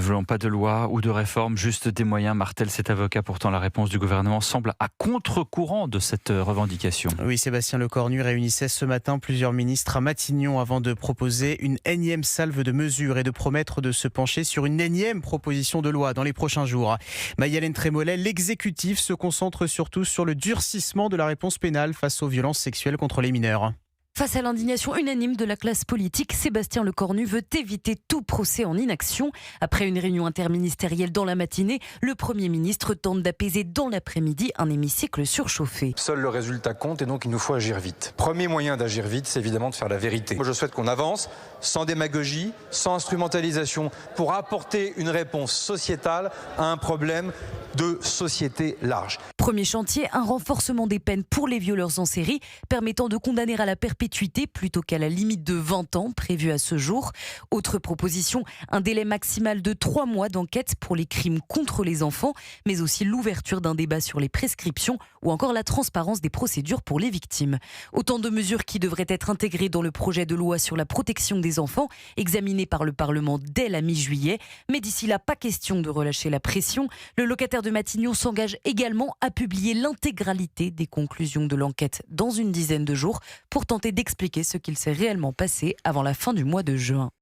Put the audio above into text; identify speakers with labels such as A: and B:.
A: voulons pas de loi ou de réforme, juste des moyens, martèle cet avocat. Pourtant, la réponse du gouvernement semble à contre-courant de cette revendication.
B: Oui, Sébastien Lecornu réunissait ce matin plusieurs ministres à Matignon avant de proposer une énième salve de mesures et de promettre de se pencher sur une énième proposition de loi dans les prochains jours. Marie-Hélène Trémollet, l'exécutif se concentre surtout sur le durcissement de la réponse pénale face aux violences sexuelles contre les mineurs.
C: Face à l'indignation unanime de la classe politique, Sébastien Lecornu veut éviter tout procès en inaction. Après une réunion interministérielle dans la matinée, le Premier ministre tente d'apaiser dans l'après-midi un hémicycle surchauffé.
D: Seul le résultat compte et donc il nous faut agir vite. Premier moyen d'agir vite, c'est évidemment de faire la vérité. Moi, je souhaite qu'on avance sans démagogie, sans instrumentalisation, pour apporter une réponse sociétale à un problème de société large.
C: Premier chantier, un renforcement des peines pour les violeurs en série, permettant de condamner à la perpétuité plutôt qu'à la limite de 20 ans prévue à ce jour. Autre proposition, un délai maximal de 3 mois d'enquête pour les crimes contre les enfants, mais aussi l'ouverture d'un débat sur les prescriptions ou encore la transparence des procédures pour les victimes. Autant de mesures qui devraient être intégrées dans le projet de loi sur la protection des enfants, examiné par le Parlement dès la mi-juillet. Mais d'ici là, pas question de relâcher la pression. Le locataire de Matignon s'engage également à publier l'intégralité des conclusions de l'enquête dans une dizaine de jours pour tenter d'expliquer ce qu'il s'est réellement passé avant la fin du mois de juin.